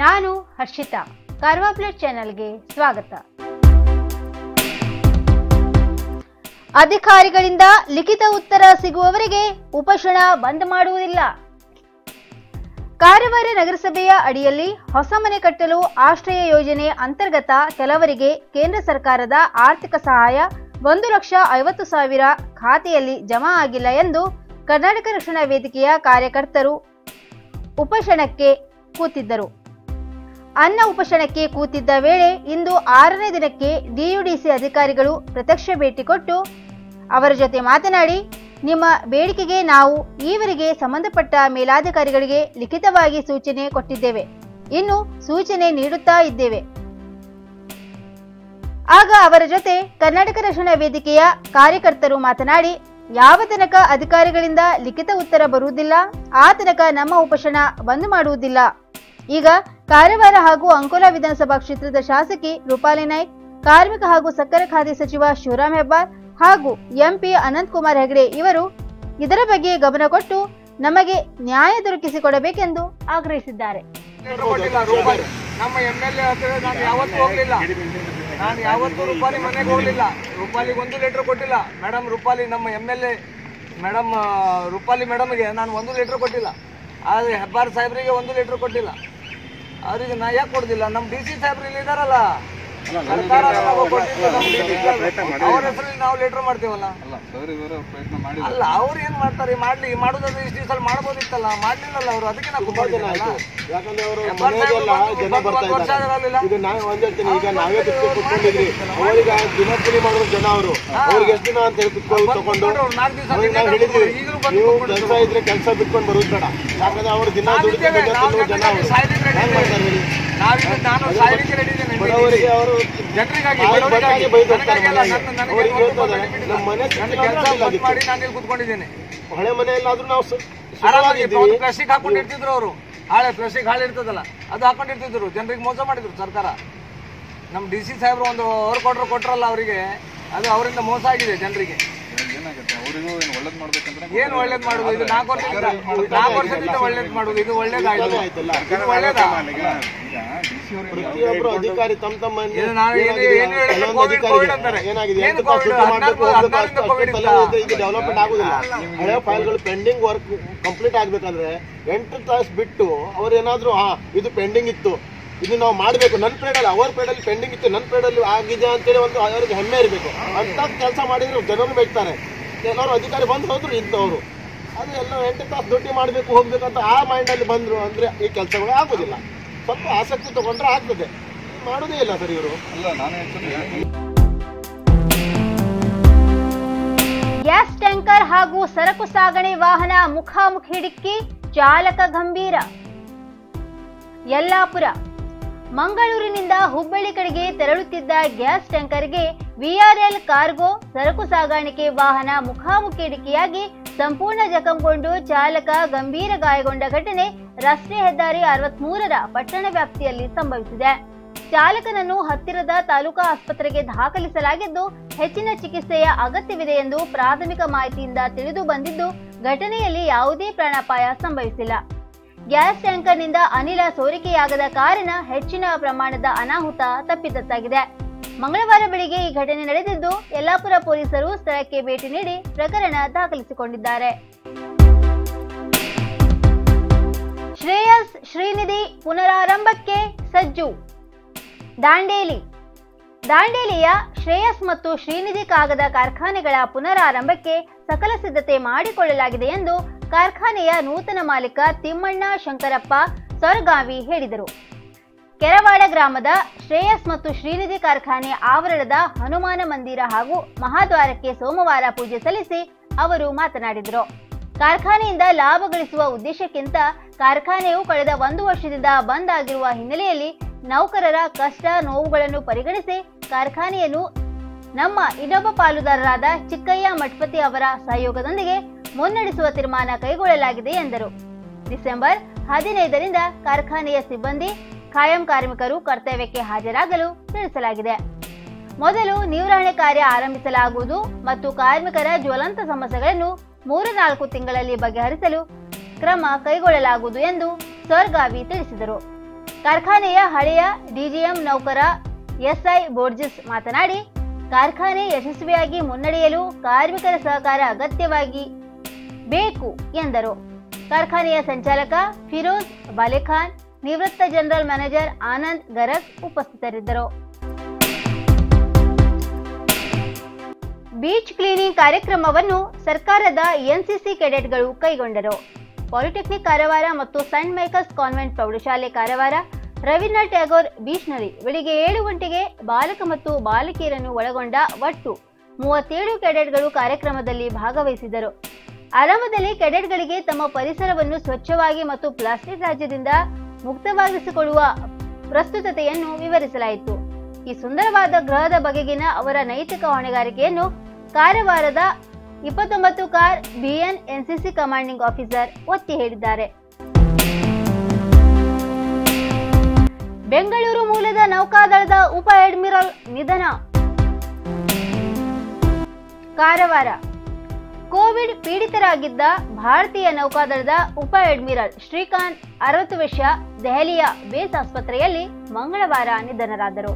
ನಾನು ಹರ್ಷಿತಾ, ಕಾರ್ವಾ ಪ್ಲೇಟ್ ಚಾನೆಲ್ಗೆ ಸ್ವಾಗತ. ಅಧಿಕಾರಿಗಳಿಂದ ಲಿಖಿತ ಉತ್ತರ ಸಿಗುವವರೆಗೆ ಉಪಶನ ಬಂದ್ ಮಾಡುವುದಿಲ್ಲ. ಕಾರವಾರ ನಗರಸಭೆಯ ಅಡಿಯಲ್ಲಿ ಹೊಸ ಮನೆ ಕಟ್ಟಲು ಆಶ್ರಯ ಯೋಜನೆ ಅಂತರ್ಗತ ಕೆಲವರಿಗೆ ಕೇಂದ್ರ ಸರ್ಕಾರದ ಆರ್ಥಿಕ ಸಹಾಯ 1,50,000 ಖಾತೆಯಲ್ಲಿ ಜಮಾ ಆಗಿಲ್ಲ ಎಂದು ಕರ್ನಾಟಕ ರಕ್ಷಣಾ ವೇದಿಕೆಯ ಕಾರ್ಯಕರ್ತರು ಉಪಶನಕ್ಕೆ ಕೂತಿದ್ದರು. ಅನ್ನ ಉಪಶನಕ್ಕೆ ಕೂತಿದ್ದ ವೇಳೆ ಇಂದು 6ನೇ ದಿನಕ್ಕೆ ಡಿಯುಡಿಸಿ ಅಧಿಕಾರಿಗಳು ಪ್ರತ್ಯಕ್ಷ ಭೇಟಿ ಕೊಟ್ಟು ಅವರ ಜೊತೆ ಮಾತನಾಡಿ, ನಿಮ್ಮ ಬೇಡಿಕೆಗೆ ನಾವು ಈವರೆಗೆ ಸಂಬಂಧಪಟ್ಟ ಮೇಲಾಧಿಕಾರಿಗಳಿಗೆ ಲಿಖಿತವಾಗಿ ಸೂಚನೆ ಕೊಟ್ಟಿದ್ದೇವೆ, ಇನ್ನು ಸೂಚನೆ ನೀಡುತ್ತಾ ಇದ್ದೇವೆ. ಆಗ ಅವರ ಜೊತೆ ಕರ್ನಾಟಕ ರಕ್ಷಣಾ ವೇದಿಕೆಯ ಕಾರ್ಯಕರ್ತರು ಮಾತನಾಡಿ, ಯಾವ ತನಕ ಅಧಿಕಾರಿಗಳಿಂದ ಲಿಖಿತ ಉತ್ತರ ಬರುವುದಿಲ್ಲ ಆ ತನಕ ನಮ್ಮ ಉಪಶನ ಬಂದ್ ಮಾಡುವುದಿಲ್ಲ. ಈಗ ಕಾರವಾರ ಹಾಗೂ ಅಂಕೋಲಾ ವಿಧಾನಸಭಾ ಕ್ಷೇತ್ರದ ಶಾಸಕಿ ರೂಪಾಲಿ ನಾಯ್ಕ್, ಕಾರ್ಮಿಕ ಹಾಗೂ ಸಕ್ಕರೆ ಖಾತೆ ಸಚಿವ ಶಿವರಾಮ್ ಹೆಬ್ಬಾರ್ ಹಾಗೂ ಎಂಪಿ ಅನಂತಕುಮಾರ್ ಹೆಗಡೆ ಇವರು ಇದರ ಬಗ್ಗೆ ಗಮನ ಕೊಟ್ಟು ನಮಗೆ ನ್ಯಾಯ ದೊರಕಿಸಿಕೊಡಬೇಕೆಂದು ಆಗ್ರಹಿಸಿದ್ದಾರೆ. ನಾನು ಯಾವತ್ತೂ ರೂಪಾಲಿ ಮನೆಗೆ ಹೋಗಲಿಲ್ಲ, ರೂಪಾಲಿಗೆ 1 ಲೀಟರ್ ಕೊಟ್ಟಿಲ್ಲ. ಮೇಡಮ್ ರೂಪಾಲಿ ನಮ್ಮ MLA ಮೇಡಮ್ ರೂಪಾಲಿ ಮೇಡಮ್ಗೆ ನಾನು 1 ಲೀಟರ್ ಕೊಟ್ಟಿಲ್ಲ. ಆದರೆ ಹೆಬ್ಬಾರ್ ಸಾಹೇಬ್ರಿಗೆ 1 ಲೀಟರ್ ಕೊಟ್ಟಿಲ್ಲ. ಅವರಿಗೆ ನಾ ಯಾಕೆ ಕೊಡುದಿಲ್ಲ? ನಮ್ಮ DC ಸಾಹೇಬ್ರು ಇಲ್ಲಿ ಇದಾರಲ್ಲ, ಸರ್ಕಾರ ಅವ್ರ ಹೆಸರಲ್ಲಿ ನಾವು ಲೆಟರ್ ಮಾಡ್ತೀವಲ್ಲ. ಅಲ್ಲ ಅವ್ರು ಏನ್ ಮಾಡ್ತಾರೆ, ಮಾಡುದಾದ್ರೆ ಇಷ್ಟು ದಿವಸ ಮಾಡ್ಬೋದಿತ್ತಲ್ಲ, ಮಾಡ್ಲಿಲ್ಲಲ್ಲ ಅವರು. ಅದಕ್ಕೆ ನಾವು ಕೆಲಸ ಬಿಟ್ಕೊಂಡು ಬರೋದು ಬೇಡ. ಯಾಕಂದ್ರೆ ಅವ್ರು ದಿನ ನಾನು ಸಾಯಲಿಕ್ಕೆ ರೆಡಿ ಇದ್ದೇನೆ. ಕುತ್ಕೊಂಡಿದ್ದೇನೆ. ಹಳೆ ಮನೆಯಲ್ಲಾದ್ರೂ ನಾವು ಪ್ಲಾಸ್ಟಿಕ್ ಹಾಕೊಂಡಿರ್ತಿದ್ರು ಅವರು. ಹಾಳೆ ಪ್ಲಾಸ್ಟಿಕ್ ಹಾಳೆ ಇರ್ತದಲ್ಲ, ಅದು ಹಾಕೊಂಡಿರ್ತಿದ್ರು. ಜನರಿಗೆ ಮೋಸ ಮಾಡಿದ್ರು ಸರ್ಕಾರ. ನಮ್ಮ DC ಸಾಹೇಬ್ರು ಒಂದು ಕೊಟ್ರಲ್ಲ ಅವರಿಗೆ, ಅದು ಅವರಿಂದ ಮೋಸ ಆಗಿದೆ ಜನರಿಗೆ. ಏನು ಒಳ್ಳೇದ್ ಮಾಡುದು? ಇದು 4 ವರ್ಷದಿಂದ ಒಳ್ಳೇದ್ ಮಾಡುದು. ಇದು ಒಳ್ಳೇದಾಯ್ತು, ಪ್ರತಿಯೊಬ್ಬರು ಅಧಿಕಾರಿ ತಮ್ಮ ತಮ್ಮ ಡೆವಲಪ್ಮೆಂಟ್ ಆಗುದಿಲ್ಲ. ಹಳೆ ಫೈಲ್ಗಳು ಪೆಂಡಿಂಗ್ ವರ್ಕ್ ಕಂಪ್ಲೀಟ್ ಆಗ್ಬೇಕಂದ್ರೆ 8 ತಾಸು ಬಿಟ್ಟು ಅವ್ರು ಏನಾದ್ರು ಇದು ಪೆಂಡಿಂಗ್ ಇತ್ತು, ಇದು ನಾವು ಮಾಡಬೇಕು, ನನ್ನ ಪೀರಿಯಡ್ ಅವರ್ ಪೀರಿಯಡ್ ಪೆಂಡಿಂಗ್ ಇತ್ತು, ನನ್ನ ಪೀರಿಯಡ್ ಆಗಿದೆ ಅಂತೇಳಿ ಒಂದು ಅವ್ರಿಗೆ ಹೆಮ್ಮೆ ಇರಬೇಕು. ಅಂತ ಕೆಲಸ ಮಾಡಿದ್ರೆ ಜನರು ಮೆಚ್ತಾರೆ. ಕೆಲವರು ಅಧಿಕಾರಿ ಬಂದು ಹೋದ್ರು ಇಂಥವ್ರು, ಅದು ಎಲ್ಲ 8 ತಾಸು ಡ್ಯೂಟಿ ಮಾಡಬೇಕು ಹೋಗ್ಬೇಕಂತ ಆ ಮೈಂಡಲ್ಲಿ ಬಂದರು ಅಂದರೆ ಈ ಕೆಲಸಗಳು ಆಗೋದಿಲ್ಲ. ಸ್ವಲ್ಪ ಆಸಕ್ತಿ ತಗೊಂಡ್ರೆ ಆಗ್ತದೆ, ಮಾಡೋದೇ ಇಲ್ಲ ಸರ್ ಇವರು. ಗ್ಯಾಸ್ ಟ್ಯಾಂಕರ್ ಹಾಗೂ ಸರಕು ಸಾಗಣೆ ವಾಹನ ಮುಖಾಮುಖಿ ಡಿಕ್ಕಿ, ಚಾಲಕ ಗಂಭೀರ. ಯಲ್ಲಾಪುರ ಮಂಗಳೂರಿನಿಂದ ಹುಬ್ಬಳ್ಳಿ ಕಡೆಗೆ ತೆರಳುತ್ತಿದ್ದ ಗ್ಯಾಸ್ ಟ್ಯಾಂಕರ್ಗೆ VRL ಕಾರ್ಗೋ ಸರಕು ಸಾಗಾಣಿಕೆ ವಾಹನ ಮುಖಾಮುಖಿ ಡಿಕ್ಕಿಯಾಗಿ ಸಂಪೂರ್ಣ ಜಖಂಗೊಂಡು ಚಾಲಕ ಗಂಭೀರ ಗಾಯಗೊಂಡ ಘಟನೆ ರಾಷ್ಟ್ರೀಯ ಹೆದ್ದಾರಿ 63ರ ಪಟ್ಟಣ ವ್ಯಾಪ್ತಿಯಲ್ಲಿ ಸಂಭವಿಸಿದೆ. ಚಾಲಕನನ್ನು ಹತ್ತಿರದ ತಾಲೂಕಾ ಆಸ್ಪತ್ರೆಗೆ ದಾಖಲಿಸಲಾಗಿದ್ದು ಹೆಚ್ಚಿನ ಚಿಕಿತ್ಸೆಯ ಅಗತ್ಯವಿದೆ ಎಂದು ಪ್ರಾಥಮಿಕ ಮಾಹಿತಿಯಿಂದ ತಿಳಿದು ಬಂದಿದ್ದು, ಘಟನೆಯಲ್ಲಿ ಯಾವುದೇ ಪ್ರಾಣಾಪಾಯ ಸಂಭವಿಸಿಲ್ಲ. ಗ್ಯಾಸ್ ಟ್ಯಾಂಕರ್ನಿಂದ ಅನಿಲ ಸೋರಿಕೆಯಾಗದ ಕಾರಣ ಹೆಚ್ಚಿನ ಪ್ರಮಾಣದ ಅನಾಹುತ ತಪ್ಪಿತಸ್ಥಾಗಿದೆ. ಮಂಗಳವಾರ ಬೆಳಿಗ್ಗೆ ಈ ಘಟನೆ ನಡೆದಿದ್ದು, ಯಲ್ಲಾಪುರ ಪೊಲೀಸರು ಸ್ಥಳಕ್ಕೆ ಭೇಟಿ ನೀಡಿ ಪ್ರಕರಣ ದಾಖಲಿಸಿಕೊಂಡಿದ್ದಾರೆ. ಶ್ರೇಯಸ್ ಶ್ರೀನಿಧಿ ಪುನರಾರಂಭಕ್ಕೆ ಸಜ್ಜು. ದಾಂಡೇಲಿಯ ಶ್ರೇಯಸ್ ಮತ್ತು ಶ್ರೀನಿಧಿ ಕಾಗದ ಕಾರ್ಖಾನೆಗಳ ಪುನರಾರಂಭಕ್ಕೆ ಸಕಲ ಸಿದ್ಧತೆ ಮಾಡಿಕೊಳ್ಳಲಾಗಿದೆ ಎಂದು ಕಾರ್ಖಾನೆಯ ನೂತನ ಮಾಲೀಕ ತಿಮ್ಮಣ್ಣ ಶಂಕರಪ್ಪ ಸೊರಗಾವಿ ಹೇಳಿದರು. ಕೆರವಾಡ ಗ್ರಾಮದ ಶ್ರೇಯಸ್ ಮತ್ತು ಶ್ರೀನಿಧಿ ಕಾರ್ಖಾನೆ ಆವರಣದ ಹನುಮಾನ ಮಂದಿರ ಹಾಗೂ ಮಹಾದ್ವಾರಕ್ಕೆ ಸೋಮವಾರ ಪೂಜೆ ಸಲ್ಲಿಸಿ ಅವರು ಮಾತನಾಡಿದರು. ಕಾರ್ಖಾನೆಯಿಂದ ಲಾಭ ಗಳಿಸುವ ಉದ್ದೇಶಕ್ಕಿಂತ ಕಾರ್ಖಾನೆಯು ಕಳೆದ 1 ವರ್ಷದಿಂದ ಬಂದ್ ಆಗಿರುವ ಹಿನ್ನೆಲೆಯಲ್ಲಿ ನೌಕರರ ಕಷ್ಟ ನೋವುಗಳನ್ನು ಪರಿಗಣಿಸಿ ಕಾರ್ಖಾನೆಯನ್ನು ನಮ್ಮ ಇನ್ನೊಬ್ಬ ಪಾಲುದಾರರಾದ ಚಿಕ್ಕಯ್ಯ ಮಠಪತಿ ಅವರ ಸಹಯೋಗದೊಂದಿಗೆ ಮುನ್ನಡೆಸುವ ತೀರ್ಮಾನ ಕೈಗೊಳ್ಳಲಾಗಿದೆ ಎಂದರು. ಡಿಸೆಂಬರ್ 15ರಿಂದ ಕಾರ್ಖಾನೆಯ ಸಿಬ್ಬಂದಿ ಖಾಯಂ ಕಾರ್ಮಿಕರು ಕರ್ತವ್ಯಕ್ಕೆ ಹಾಜರಾಗಲು ತಿಳಿಸಲಾಗಿದೆ. ಮೊದಲು ನಿರ್ವಹಣೆ ಕಾರ್ಯ ಆರಂಭಿಸಲಾಗುವುದು ಮತ್ತು ಕಾರ್ಮಿಕರ ಜ್ವಲಂತ ಸಮಸ್ಯೆಗಳನ್ನು 3-4 ತಿಂಗಳಲ್ಲಿ ಬಗೆಹರಿಸಲು ಕ್ರಮ ಕೈಗೊಳ್ಳಲಾಗುವುದು ಎಂದು ಸರ್ಗಾವಿ ತಿಳಿಸಿದರು. ಕಾರ್ಖಾನೆಯ ಹಳೆಯ ಡಿಜಿಎಂ ನೌಕರ ಎಸ್ಐ ಬೋರ್ಜಿಸ್ ಮಾತನಾಡಿ, ಕಾರ್ಖಾನೆ ಯಶಸ್ವಿಯಾಗಿ ಮುನ್ನಡೆಯಲು ಕಾರ್ಮಿಕರ ಸಹಕಾರ ಅಗತ್ಯವಾಗಿ ಬೇಕು ಎಂದರು. ಕಾರ್ಖಾನೆಯ ಸಂಚಾಲಕ ಫಿರೋಜ್ ಬಾಲೆಖಾನ್, ನಿವೃತ್ತ ಜನರಲ್ ಮ್ಯಾನೇಜರ್ ಆನಂದ್ ಗರಗ್ ಉಪಸ್ಥಿತರಿದ್ದರು. ಬೀಚ್ ಕ್ಲೀನಿಂಗ್ ಕಾರ್ಯಕ್ರಮವನ್ನು ಸರ್ಕಾರದ ಎನ್ಸಿಸಿ ಕೆಡೆಟ್ಗಳು ಕೈಗೊಂಡರು. ಪಾಲಿಟೆಕ್ನಿಕ್ ಕಾರವಾರ ಮತ್ತು ಸೈಂಟ್ ಮೈಕಲ್ಸ್ ಕಾನ್ವೆಂಟ್ ಪ್ರೌಢಶಾಲೆ ಕಾರವಾರ ರವೀಂದ್ರನಾಥ್ ಟ್ಯಾಗೋರ್ ಬೀಚ್ನಲ್ಲಿ ಬೆಳಿಗ್ಗೆ 7 ಗಂಟೆಗೆ ಬಾಲಕ ಮತ್ತು ಬಾಲಕಿಯರನ್ನು ಒಳಗೊಂಡ ಒಟ್ಟು 37 ಕೆಡೆಟ್ಗಳು ಕಾರ್ಯಕ್ರಮದಲ್ಲಿ ಭಾಗವಹಿಸಿದರು. ಆರಂಭದಲ್ಲಿ ಕೆಡೆಟ್ಗಳಿಗೆ ತಮ್ಮ ಪರಿಸರವನ್ನು ಸ್ವಚ್ಛವಾಗಿ ಮತ್ತು ಪ್ಲಾಸ್ಟಿಕ್ ತ್ಯಾಜ್ಯದಿಂದ ಮುಕ್ತವಾಗಿಸಿಕೊಳ್ಳುವ ಪ್ರಸ್ತುತತೆಯನ್ನು ವಿವರಿಸಲಾಯಿತು. ಈ ಸುಂದರವಾದ ಗ್ರಹದ ಬಗೆಗಿನ ಅವರ ನೈತಿಕ ಹೊಣೆಗಾರಿಕೆಯನ್ನು ಕಾರವಾರದ 29 Kar BN NCC commanding officer ಒತ್ತಿ ಹೇಳಿದ್ದಾರೆ. ಬೆಂಗಳೂರು ಮೂಲದ ನೌಕಾದಳದ ಉಪ ಅಡ್ಮಿರಲ್ ನಿಧನ. ಕಾರವಾರ ಕೋವಿಡ್ ಪೀಡಿತರಾಗಿದ್ದ ಭಾರತೀಯ ನೌಕಾದಳದ ಉಪ ಅಡ್ಮಿರಲ್ ಶ್ರೀಕಾಂತ್ 60 ವರ್ಷ ದೆಹಲಿಯ ಬೇಸ್ ಆಸ್ಪತ್ರೆಯಲ್ಲಿ ಮಂಗಳವಾರ ನಿಧನರಾದರು.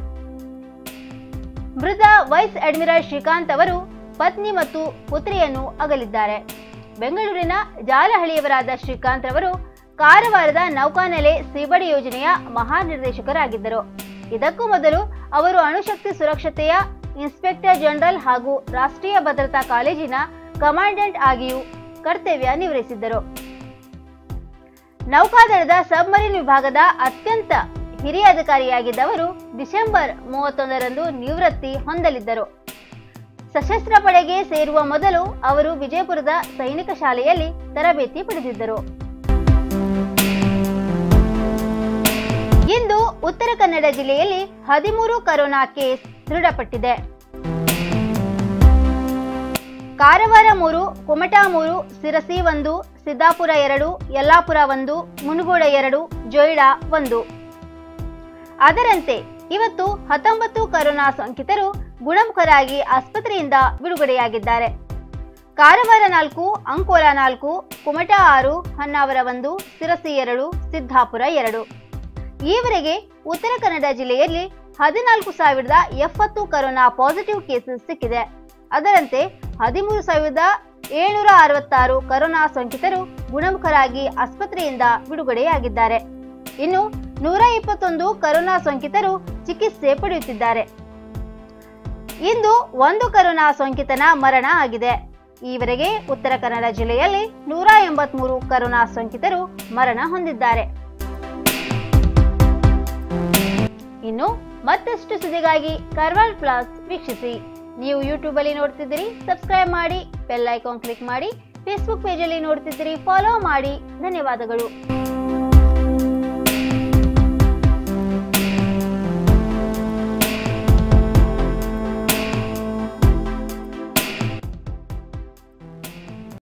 ಮೃತ ವೈಸ್ ಅಡ್ಮಿರಲ್ ಶ್ರೀಕಾಂತ್ ಅವರು ಪತ್ನಿ ಮತ್ತು ಪುತ್ರಿಯನ್ನು ಅಗಲಿದ್ದಾರೆ. ಬೆಂಗಳೂರಿನ ಜಾಲಹಳ್ಳಿಯವರಾದ ಶ್ರೀಕಾಂತ್ ರವರು ಕಾರವಾರದ ನೌಕಾನೆಲೆ ಸೀಬಡಿ ಯೋಜನೆಯ ಮಹಾನಿರ್ದೇಶಕರಾಗಿದ್ದರು. ಇದಕ್ಕೂ ಮೊದಲು ಅವರು ಅಣುಶಕ್ತಿ ಸುರಕ್ಷತೆಯ ಇನ್ಸ್ಪೆಕ್ಟರ್ ಜನರಲ್ ಹಾಗೂ ರಾಷ್ಟ್ರೀಯ ಭದ್ರತಾ ಕಾಲೇಜಿನ ಕಮಾಂಡೆಂಟ್ ಆಗಿಯೂ ಕರ್ತವ್ಯ ನಿರ್ವಹಿಸಿದ್ದರು. ನೌಕಾದಳದ ಸಬ್ಮರೀನ್ ವಿಭಾಗದ ಅತ್ಯಂತ ಹಿರಿಯ ಅಧಿಕಾರಿಯಾಗಿದ್ದ ಅವರು ಡಿಸೆಂಬರ್ 31ರಂದು ನಿವೃತ್ತಿ ಹೊಂದಲಿದ್ದರು. ಸಶಸ್ತ್ರ ಪಡೆಗೆ ಸೇರುವ ಮೊದಲು ಅವರು ವಿಜಯಪುರದ ಸೈನಿಕ ಶಾಲೆಯಲ್ಲಿ ತರಬೇತಿ ಪಡೆದಿದ್ದರು. ಇಂದು ಉತ್ತರ ಕನ್ನಡ ಜಿಲ್ಲೆಯಲ್ಲಿ 13 ಕೊರೋನಾ ಕೇಸ್ ದೃಢಪಟ್ಟಿದೆ. ಕಾರವಾರ 3, ಕುಮಟಾ 3, ಸಿರಸಿ 1, ಸಿದ್ದಾಪುರ 2, ಯಲ್ಲಾಪುರ 1, ಮುನಗೋಡ 2, ಜೊಯ್ಡಾ 1. ಅದರಂತೆ ಇವತ್ತು 19 ಕೊರೋನಾ ಸೋಂಕಿತರು ಗುಣಮುಖರಾಗಿ ಆಸ್ಪತ್ರೆಯಿಂದ ಬಿಡುಗಡೆಯಾಗಿದ್ದಾರೆ. ಕಾರವಾರ 4, ಅಂಕೋಲಾ 4, ಕುಮಟಾ 6, ಹೊನ್ನಾವರ 1, ಸಿರಸಿ 2, ಸಿದ್ದಾಪುರ 2. ಈವರೆಗೆ ಉತ್ತರ ಕನ್ನಡ ಜಿಲ್ಲೆಯಲ್ಲಿ 14,070 ಕೊರೋನಾ ಪಾಸಿಟಿವ್ ಕೇಸಸ್ ಸಿಕ್ಕಿದೆ. ಅದರಂತೆ 13,766 ಕೊರೋನಾ ಸೋಂಕಿತರು ಗುಣಮುಖರಾಗಿ ಆಸ್ಪತ್ರೆಯಿಂದ ಬಿಡುಗಡೆಯಾಗಿದ್ದಾರೆ. ಇನ್ನು 121 ಕೊರೋನಾ ಸೋಂಕಿತರು ಚಿಕಿತ್ಸೆ ಪಡೆಯುತ್ತಿದ್ದಾರೆ. ಇಂದು 1 ಕೊರೋನಾ ಸೋಂಕಿತನ ಮರಣ ಆಗಿದೆ. ಈವರೆಗೆ ಉತ್ತರ ಕನ್ನಡ ಜಿಲ್ಲೆಯಲ್ಲಿ 183 ಕೊರೋನಾ ಸೋಂಕಿತರು ಮರಣ ಹೊಂದಿದ್ದಾರೆ. ಇನ್ನು ಮತ್ತಷ್ಟು ಸುದ್ದಿಗಾಗಿ ಕಾರ್ವಾರ್ ಪ್ಲಸ್ ವೀಕ್ಷಿಸಿ. ನೀವು ಯೂಟ್ಯೂಬ್ ಅಲ್ಲಿ ನೋಡ್ತಿದ್ದೀರಿ, ಸಬ್ಸ್ಕ್ರೈಬ್ ಮಾಡಿ, ಬೆಲ್ ಐಕಾನ್ ಕ್ಲಿಕ್ ಮಾಡಿ. ಫೇಸ್ಬುಕ್ ಪೇಜ್ ಅಲ್ಲಿ ನೋಡ್ತಿದ್ದೀರಿ, ಫಾಲೋ ಮಾಡಿ. ಧನ್ಯವಾದಗಳು.